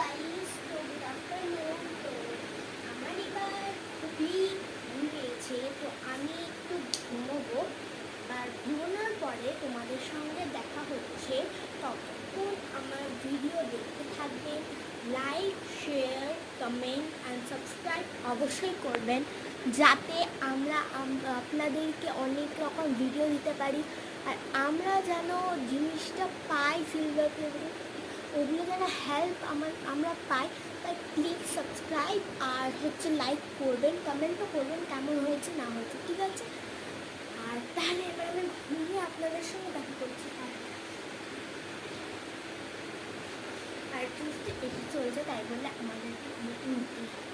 Guys, তো good afternoon. তো আমার এবার খুবই ঘুম পেয়েছে, তো আমি একটু ঘুমোবো। আর ঘুমানোর পরে তোমাদের সঙ্গে দেখা হচ্ছে। ততক্ষণ আমার ভিডিও দেখতে থাকবেন। Like, share, comment and subscribe অবশ্যই করবেন, যাতে আমরা আপনাদেরকে অনেক রকম ভিডিও দিতে পারি। আর আমরা যেন জিনিসটা পাই সিলভার প্লে, ওগুলো যেন হেল্প আমরা পাই। তাই প্লিজ সাবস্ক্রাইব আর লাইক করবেন, কমেন্টও করবেন কেমন হয়েছে না হয়েছে, ঠিক আছে? আর তাহলে এবার আমি ঘুমিয়ে আপনাদের সঙ্গে দেখা করছি। আর টুইস্টে এটি চলছে, তাই বলে আমাদেরকে নিতেই হবে।